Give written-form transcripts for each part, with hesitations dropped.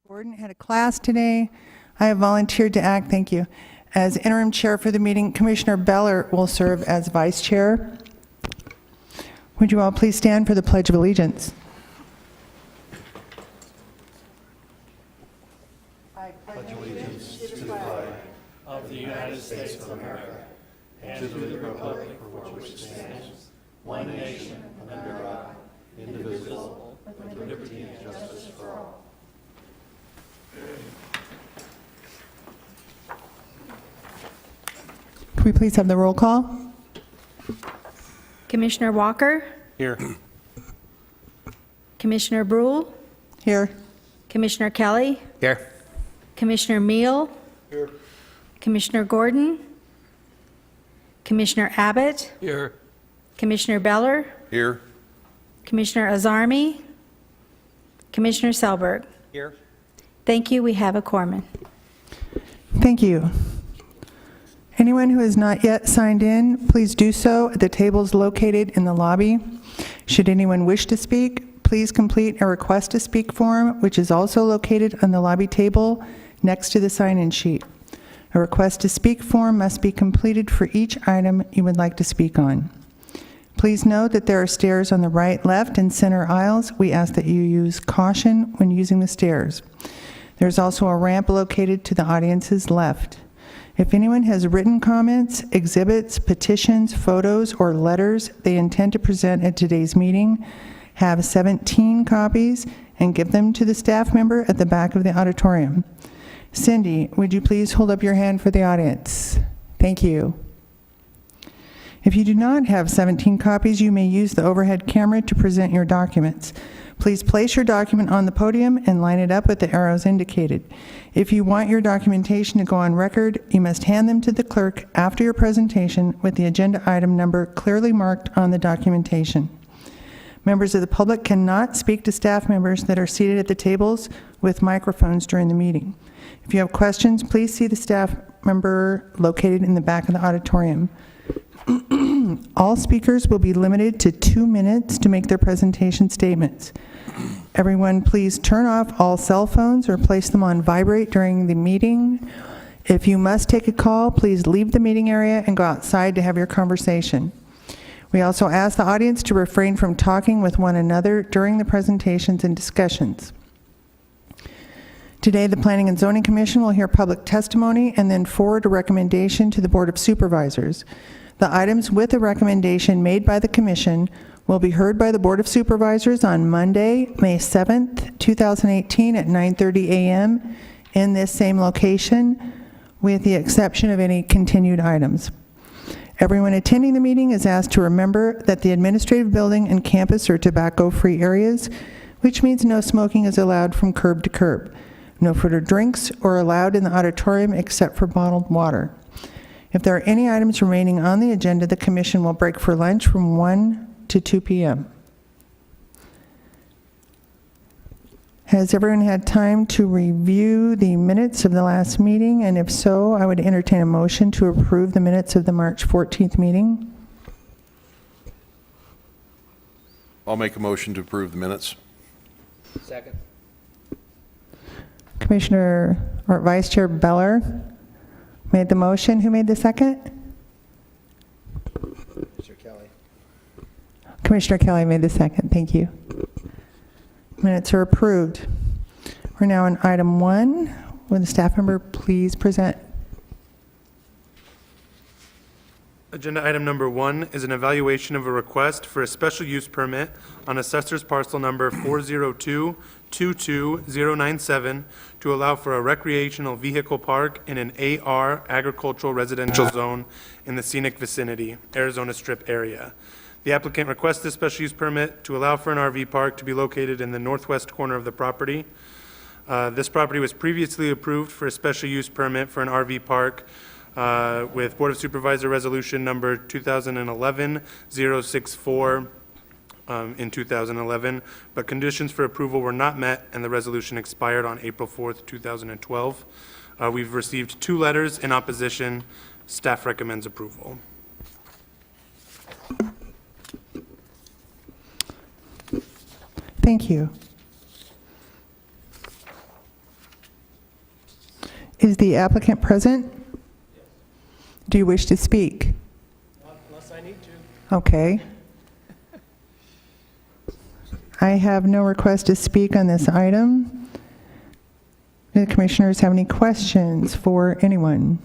Gordon had a class today. I have volunteered to act, thank you, as interim chair for the meeting. Commissioner Beller will serve as vice chair. Would you all please stand for the Pledge of Allegiance? Of the United States of America, and to the republic for which it stands, one nation, under God, indivisible, with liberty and justice for all. Can we please have the roll call? Commissioner Walker, Here. Commissioner Brule, Here. Commissioner Kelly, Here. Commissioner Meal, Here. Commissioner Gordon, Commissioner Abbott, Here. Commissioner Beller, Here. Commissioner Azarmi, Commissioner Selberg. Here. Thank you. We have a quorum. Thank you. Anyone who has not yet signed in, please do so at the tables located in the lobby. Should anyone wish to speak, please complete a request to speak form, which is also located on the lobby table next to the sign-in sheet. A request to speak form must be completed for each item you would like to speak on. Please note that there are stairs on the right, left, and center aisles. We ask that you use caution when using the stairs. There's also a ramp located to the audience's left. If anyone has written comments, exhibits, petitions, photos, or letters they intend to present at today's meeting, have 17 copies and give them to the staff member at the back of the auditorium. Cindy, would you please hold up your hand for the audience? Thank you. If you do not have 17 copies, you may use the overhead camera to present your documents. Please place your document on the podium and line it up with the arrows indicated. If you want your documentation to go on record, you must hand them to the clerk after your presentation with the agenda item number clearly marked on the documentation. Members of the public cannot speak to staff members that are seated at the tables with microphones during the meeting. If you have questions, please see the staff member located in the back of the auditorium. All speakers will be limited to 2 minutes to make their presentation statements. Everyone, please turn off all cell phones or place them on vibrate during the meeting. If you must take a call, please leave the meeting area and go outside to have your conversation. We also ask the audience to refrain from talking with one another during the presentations and discussions. Today, the Planning and Zoning Commission will hear public testimony and then forward a recommendation to the Board of Supervisors. The items with a recommendation made by the Commission will be heard by the Board of Supervisors on Monday, May 7th, 2018 at 9:30 a.m. in this same location, with the exception of any continued items. Everyone attending the meeting is asked to remember that the administrative building and campus are tobacco-free areas, which means no smoking is allowed from curb to curb. No food or drinks are allowed in the auditorium except for bottled water. If there are any items remaining on the agenda, the Commission will break for lunch from 1 to 2 p.m. Has everyone had time to review the minutes of the last meeting? And if so, I would entertain a motion to approve the minutes of the March 14th meeting. I'll make a motion to approve the minutes. Second. Commissioner or Vice Chair Beller made the motion. Who made the second? Mr. Kelly. Commissioner Kelly made the second. Thank you. Minutes are approved. We're now on item 1. Would the staff member please present? Agenda item number 1 is an evaluation of a request for a special use permit on assessor's parcel number 402-22097 to allow for a recreational vehicle park in an AR agricultural residential zone in the scenic vicinity, Arizona Strip area. The applicant requests this special use permit to allow for an RV park to be located in the northwest corner of the property. This property was previously approved for a special use permit for an RV park with Board of Supervisor Resolution number 2011-064 in 2011, but conditions for approval were not met and the resolution expired on April 4th, 2012. We've received 2 letters in opposition. Staff recommends approval. Thank you. Is the applicant present? Do you wish to speak? Unless I need to. Okay. I have no request to speak on this item. Do the commissioners have any questions for anyone?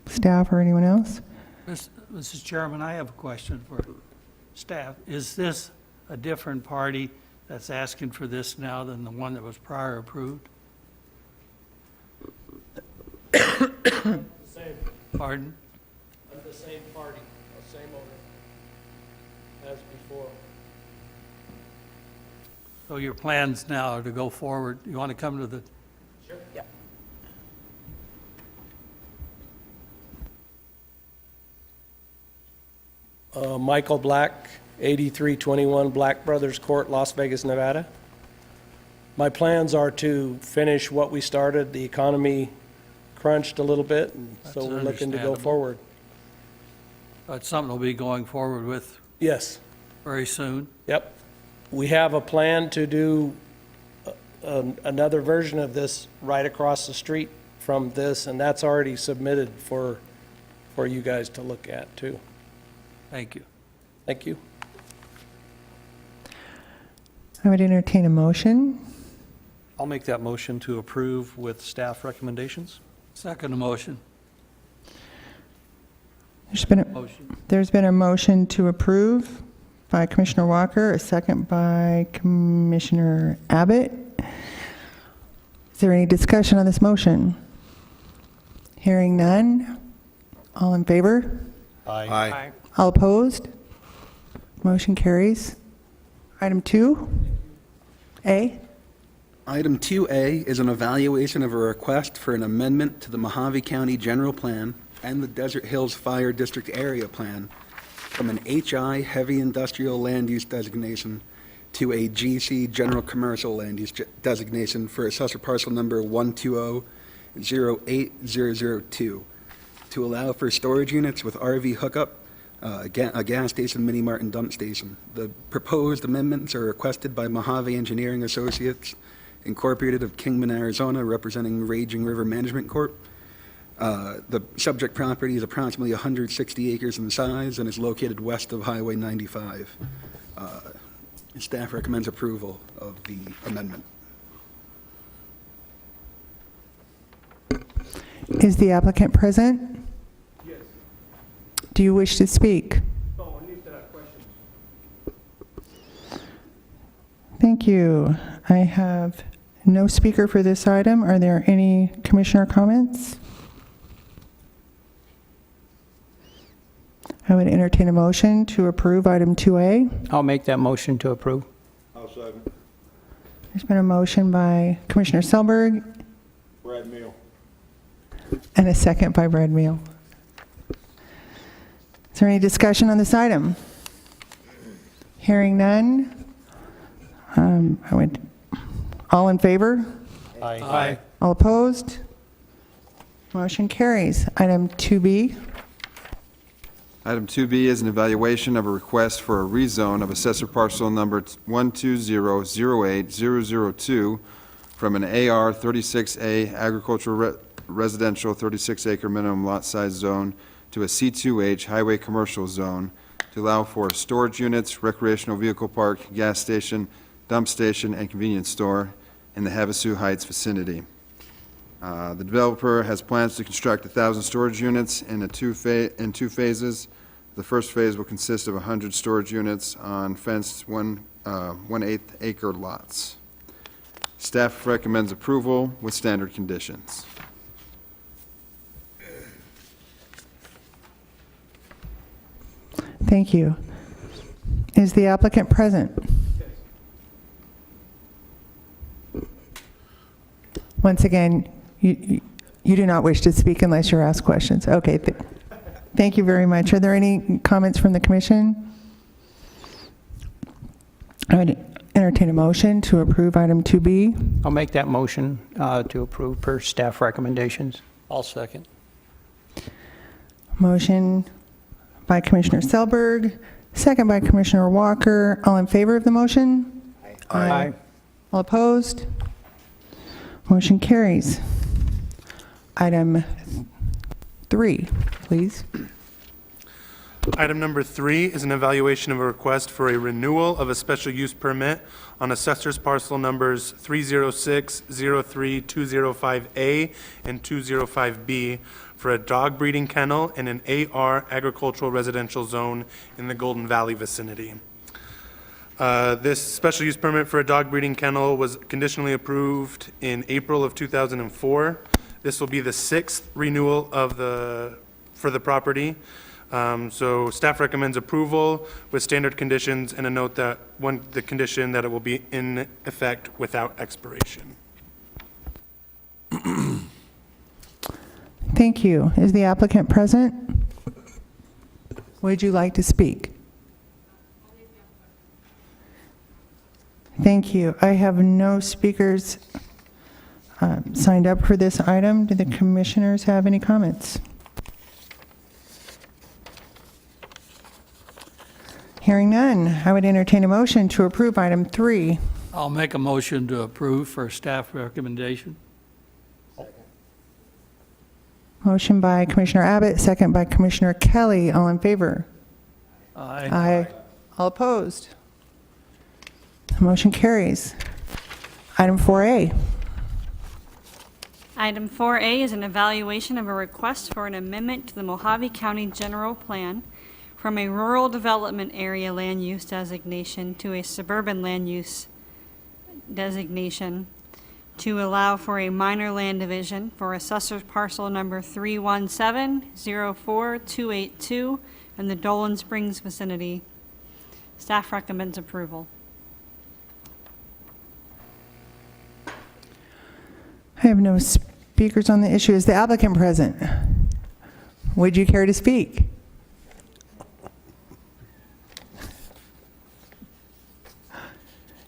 Staff or anyone else? Mrs. Chairman, I have a question for staff. Is this a different party that's asking for this now than the one that was prior approved? Same, Pardon? of the same party, the same owner as before. So your plans now are to go forward, you want to come to the, Sure. Yeah. Michael Black, 8321 Black Brothers Court, Las Vegas, Nevada. My plans are to finish what we started. The economy crunched a little bit, and so That's we're looking to go understandable. forward. it's something we'll be going forward with Yes, very soon? yep. We have a plan to do another version of this right across the street from this, and that's already submitted for you guys to look at, too. Thank you. Thank you. I would entertain a motion. I'll make that motion to approve with staff recommendations. Second motion. There's been a motion to approve by Commissioner Walker, a second by Commissioner Abbott. Is there any discussion on this motion? Hearing none. All in favor? Aye. All opposed? Motion carries. Item 2A. Item 2A is an evaluation of a request for an amendment to the Mojave County General Plan and the Desert Hills Fire District Area Plan from an HI Heavy Industrial Land Use designation to a GC General Commercial Land Use designation for assessor parcel number 120-08002 to allow for storage units with RV hookup, a gas station, mini mart, and dump station. The proposed amendments are requested by Mojave Engineering Associates, Incorporated of Kingman, Arizona, representing Raging River Management Corp. The subject property is approximately 160 acres in size and is located west of Highway 95. Staff recommends approval of the amendment. Is the applicant present? Yes. Do you wish to speak? Oh, I need to have questions. Thank you. I have no speaker for this item. Are there any commissioner comments? I would entertain a motion to approve item 2A. I'll make that motion to approve. There's been a motion by Commissioner Selberg. Brad Meal. And a second by Brad Meal. Is there any discussion on this item? Hearing none. All in favor? Aye. All opposed? Motion carries. Item 2B. Item 2B is an evaluation of a request for a rezone of assessor parcel number 120-08002 from an AR 36A agricultural residential 36-acre minimum lot size zone to a C2H highway commercial zone to allow for storage units, recreational vehicle park, gas station, dump station, and convenience store in the Havasu Heights vicinity. The developer has plans to construct 1,000 storage units in two phases. The first phase will consist of 100 storage units on fenced 1/8 acre lots. Staff recommends approval with standard conditions. Thank you. Is the applicant present? Once again, you do not wish to speak unless you're asked questions. Okay. Thank you very much. Are there any comments from the commission? I would entertain a motion to approve item 2B. I'll make that motion to approve per staff recommendations. I'll second. Motion by Commissioner Selberg, second by Commissioner Walker. All in favor of the motion? Aye. All opposed? Motion carries. Item 3, please. Item number 3 is an evaluation of a request for a renewal of a special use permit on assessor's parcel numbers 306-03-205A and 205B for a dog breeding kennel in an AR agricultural residential zone in the Golden Valley vicinity. This special use permit for a dog breeding kennel was conditionally approved in April of 2004. This will be the 6th renewal for the property. So staff recommends approval with standard conditions and a note that the condition that it will be in effect without expiration. Thank you. Is the applicant present? Would you like to speak? Thank you. I have no speakers signed up for this item. Do the commissioners have any comments? Hearing none, I would entertain a motion to approve item 3. I'll make a motion to approve for staff recommendation. Motion by Commissioner Abbott, second by Commissioner Kelly. All in favor? Aye. Aye. All opposed? The motion carries. Item 4A. Item 4A is an evaluation of a request for an amendment to the Mojave County General Plan from a rural development area land use designation to a suburban land use designation to allow for a minor land division for assessor's parcel number 317-04282 in the Dolan Springs vicinity. Staff recommends approval. I have no speakers on the issue. Is the applicant present? Would you care to speak?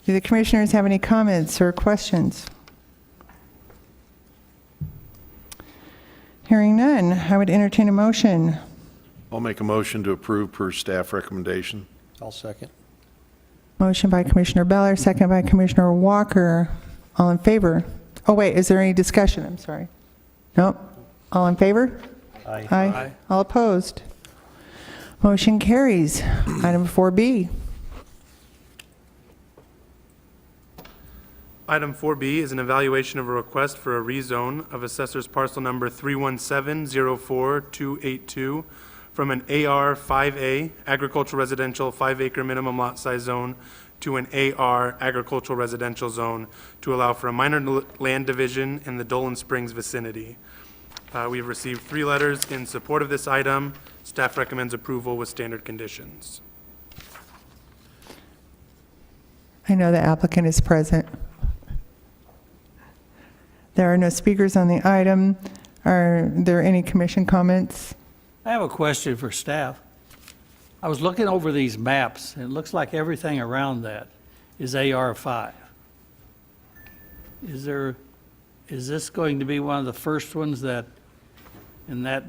Do the commissioners have any comments or questions? Hearing none, I would entertain a motion. I'll make a motion to approve per staff recommendation. I'll second. Motion by Commissioner Beller, second by Commissioner Walker. All in favor? Oh, wait, is there any discussion? I'm sorry. Nope. All in favor? Aye. Aye. All opposed? Motion carries. Item 4B. Item 4B is an evaluation of a request for a rezone of assessor's parcel number 317-04282 from an AR 5A agricultural residential 5-acre minimum lot size zone to an AR agricultural residential zone to allow for a minor land division in the Dolan Springs vicinity. We have received 3 letters in support of this item. Staff recommends approval with standard conditions. I know the applicant is present. There are no speakers on the item. Are there any commission comments? I have a question for staff. I was looking over these maps, and it looks like everything around that is AR5. Is this going to be one of the first ones that, in that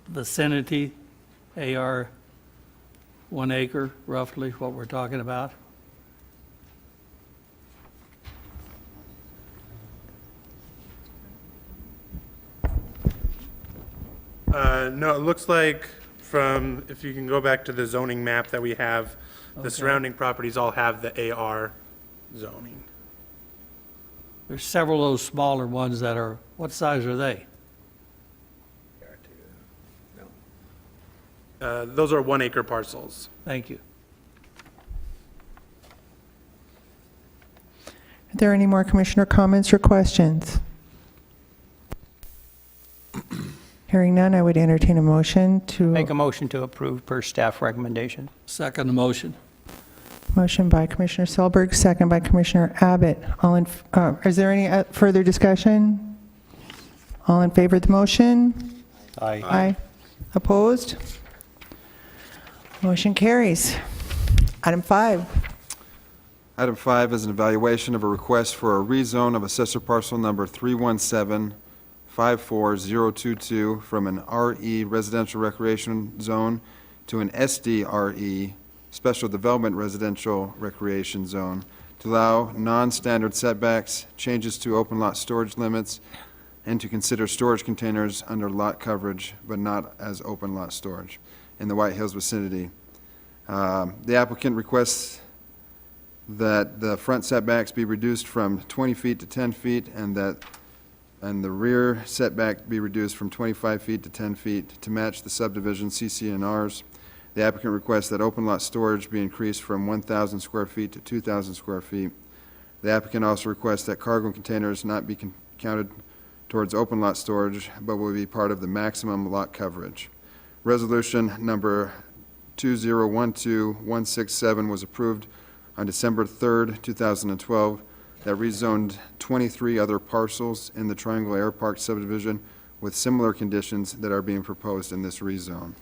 vicinity, AR 1 acre, roughly, what we're talking about? No, it looks like if you can go back to the zoning map that we have, the surrounding properties all have the AR zoning. There's several of those smaller ones that are, what size are they? Those are 1-acre parcels. Thank you. Are there any more commissioner comments or questions? Hearing none, I would entertain a motion to... Make a motion to approve per staff recommendation. Second motion. Motion by Commissioner Selberg, second by Commissioner Abbott. Is there any further discussion? All in favor of the motion? Aye. Aye. Opposed? Motion carries. Item 5. Item 5 is an evaluation of a request for a rezone of assessor parcel number 317-54022 from an RE residential recreation zone to an SDRE special development residential recreation zone to allow non-standard setbacks, changes to open lot storage limits, and to consider storage containers under lot coverage, but not as open lot storage in the White Hills vicinity. The applicant requests that the front setbacks be reduced from 20 feet to 10 feet, and the rear setback be reduced from 25 feet to 10 feet to match the subdivision CC&Rs. The applicant requests that open lot storage be increased from 1,000 square feet to 2,000 square feet. The applicant also requests that cargo containers not be counted towards open lot storage, but will be part of the maximum lot coverage. Resolution number 2012167 was approved on December 3rd, 2012, that rezoned 23 other parcels in the Triangle Air Park subdivision with similar conditions that are being proposed in this rezone.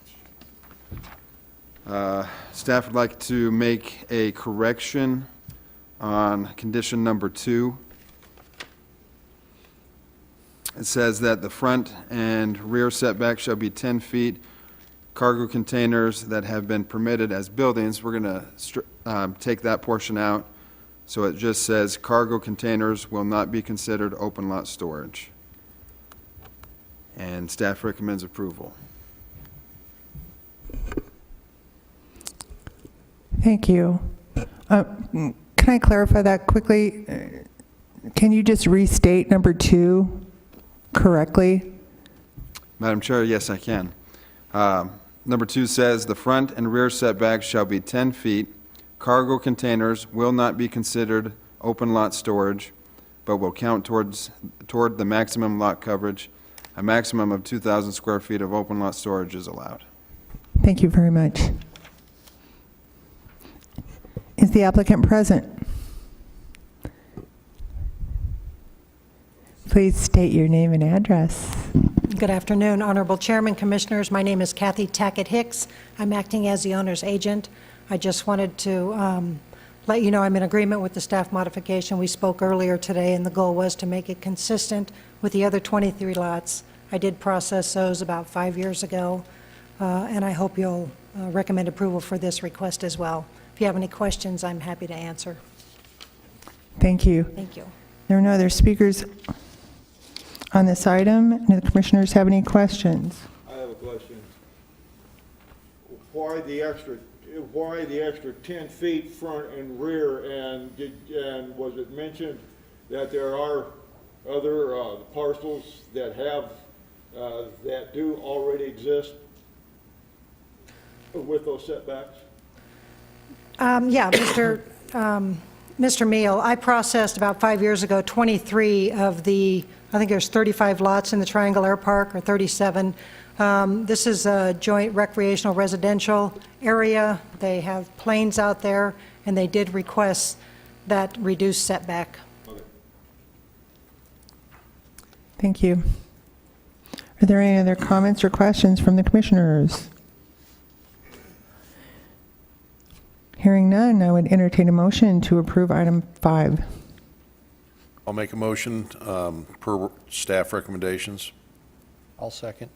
Staff would like to make a correction on condition number 2. It says that the front and rear setback shall be 10 feet. Cargo containers that have been permitted as buildings, we're going to take that portion out. So it just says cargo containers will not be considered open lot storage. And staff recommends approval. Thank you. Can I clarify that quickly? Can you just restate number 2 correctly? Madam Chair, yes, I can. Number 2 says, the front and rear setbacks shall be 10 feet. Cargo containers will not be considered open lot storage, but will count toward the maximum lot coverage. A maximum of 2,000 square feet of open lot storage is allowed. Thank you very much. Is the applicant present? Please state your name and address. Good afternoon, Honorable Chairman, Commissioners. My name is Kathy Tackett Hicks. I'm acting as the owner's agent. I just wanted to let you know I'm in agreement with the staff modification. We spoke earlier today, and the goal was to make it consistent with the other 23 lots. I did process those about 5 years ago, and I hope you'll recommend approval for this request as well. If you have any questions, I'm happy to answer. Thank you. Thank you. There are no other speakers on this item. Do the commissioners have any questions? I have a question. Why the extra 10 feet front and rear, and was it mentioned that there are other parcels that have, that do already exist with those setbacks? Yeah, Mr. Meal, I processed about 5 years ago 23 of the, I think there's 35 lots in the Triangle Air Park, or 37. This is a joint recreational residential area. They have planes out there, and they did request that reduced setback. Okay. Thank you. Are there any other comments or questions from the commissioners? Hearing none, I would entertain a motion to approve item 5. I'll make a motion per staff recommendations. I'll second.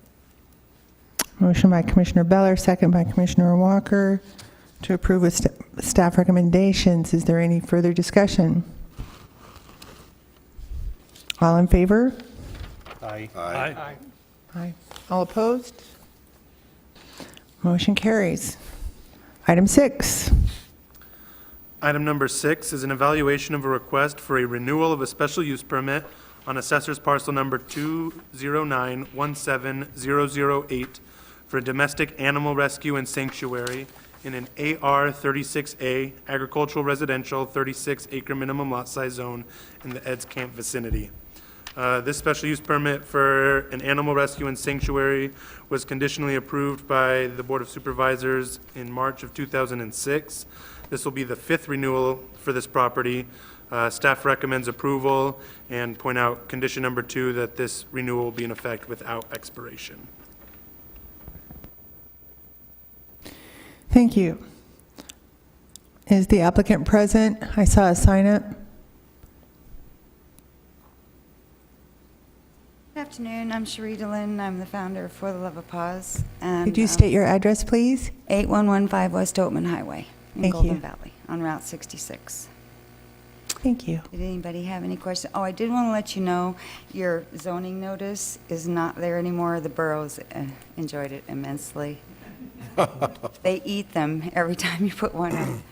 Motion by Commissioner Beller, second by Commissioner Walker, to approve with staff recommendations. Is there any further discussion? All in favor? Aye. Aye. Aye. All opposed? Motion carries. Item 6. Item number 6 is an evaluation of a request for a renewal of a special use permit on Assessor's Parcel Number 209-17008 for a domestic animal rescue and sanctuary in an AR 36A agricultural residential 36-acre minimum lot size zone in the Eds Camp vicinity. This special use permit for an animal rescue and sanctuary was conditionally approved by the Board of Supervisors in March of 2006. This will be the 5th renewal for this property. Staff recommends approval and point out condition number 2 that this renewal will be in effect without expiration. Thank you. Is the applicant present? I saw a sign up. Good afternoon, I'm Cherie Dillon. I'm the founder of For the Love of Paws. And, Could you state your address, please? 8115 West Oatman Highway in Thank Golden you. Valley on Route 66. Thank you. Did anybody have any questions? Oh, I did want to let you know, your zoning notice is not there anymore. The boroughs enjoyed it immensely. They eat them every time you put one in.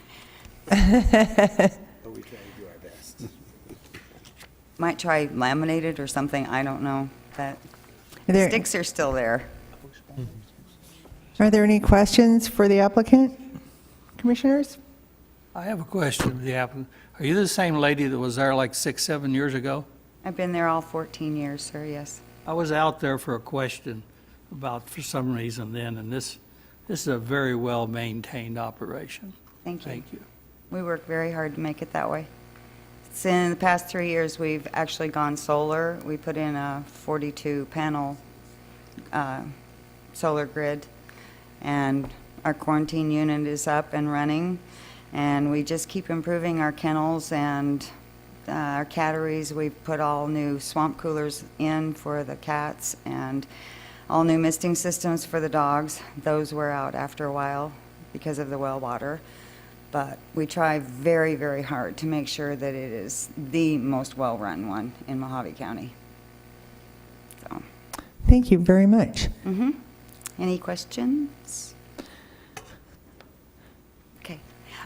Might try laminated or something, I don't know. But Are there, sticks are still there. are there any questions for the applicant, commissioners? I have a question of the applicant. Are you the same lady that was there like 6, 7 years ago? I've been there all 14 years, sir, yes. I was out there for a question about, for some reason then, and this is a very well-maintained operation. Thank you. Thank you. We work very hard to make it that way. So in the past 3 years, we've actually gone solar. We put in a 42-panel solar grid, and our quarantine unit is up and running, and we just keep improving our kennels and our catteries. We've put all new swamp coolers in for the cats and all new misting systems for the dogs. Those wear out after a while because of the well water. But we try very, very hard to make sure that it is the most well-run one in Mojave County. So, Thank you very much. any questions? Okay.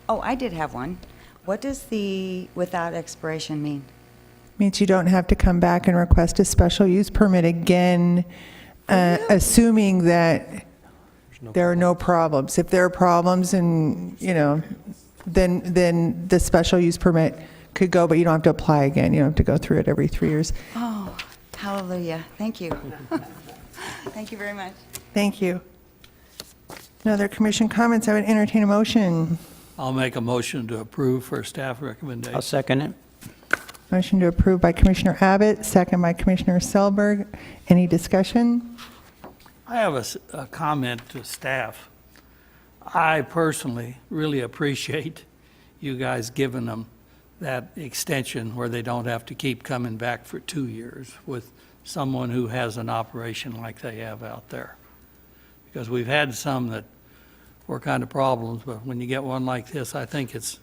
Oh, I did have one. What does the without expiration mean? Means you don't have to come back and request a special use permit again, assuming that there are no problems. If there are problems and, then the special use permit could go, but you don't have to apply again. You don't have to go through it every 3 years. Oh, hallelujah. Thank you. Thank you very much. Thank you. No other commission comments? I would entertain a motion. I'll make a motion to approve for staff recommendation. I'll second it. Motion to approve by Commissioner Abbott, second by Commissioner Selberg. Any discussion? I have a comment to staff. I personally really appreciate you guys giving them that extension where they don't have to keep coming back for 2 years with someone who has an operation like they have out there. Because we've had some that were kind of problems, but when you get one like this, I think it's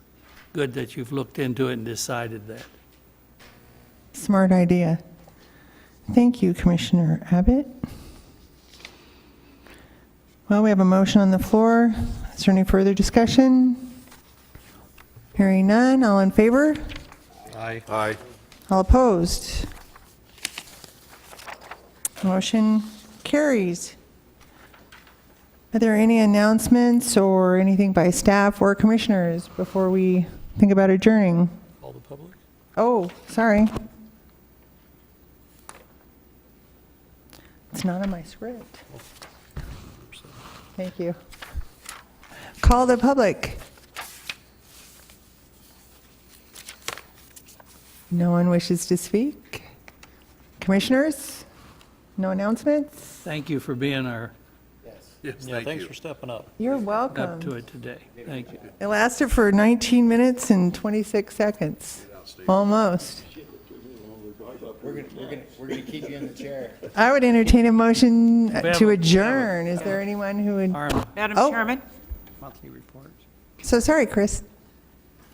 good that you've looked into it and decided that. Smart idea. Thank you, Commissioner Abbott. Well, we have a motion on the floor. Is there any further discussion? Hearing none, all in favor? Aye. Aye. All opposed? Motion carries. Are there any announcements or anything by staff or commissioners before we think about adjourning? All the public? Oh, sorry. It's not on my script. Thank you. Call the public. No one wishes to speak? Commissioners? No announcements? Thank you for being our, Yes, Yeah, thank thanks you. for stepping up. You're up welcome. to it today. Thank you. It lasted for 19 minutes and 26 seconds. Almost. We're gonna keep you in the chair. I would entertain a motion have to a- adjourn. Is there anyone who would? Arnold. Madam Oh. Chairman? Monthly reports. So sorry, Chris.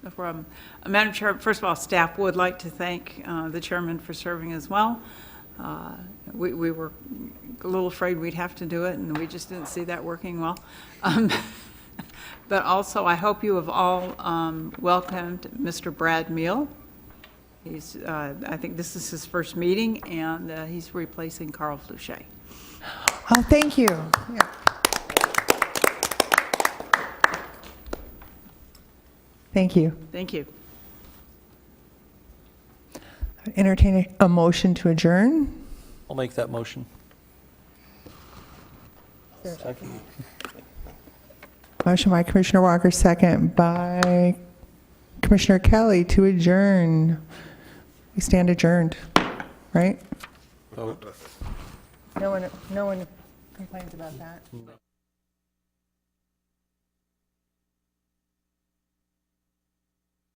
No problem. Madam Chair, first of all, staff would like to thank the chairman for serving as well. We were a little afraid we'd have to do it, and we just didn't see that working well. But also, I hope you have all welcomed Mr. Brad Meal. He's, I think this is his first meeting, and he's replacing Carl Fluchet. Oh, thank you. Yeah. Thank you. Thank you. Entertain a motion to adjourn. I'll make that motion. Second. Motion by Commissioner Walker, second by Commissioner Kelly to adjourn. We stand adjourned, right? Vote. No one complains about that.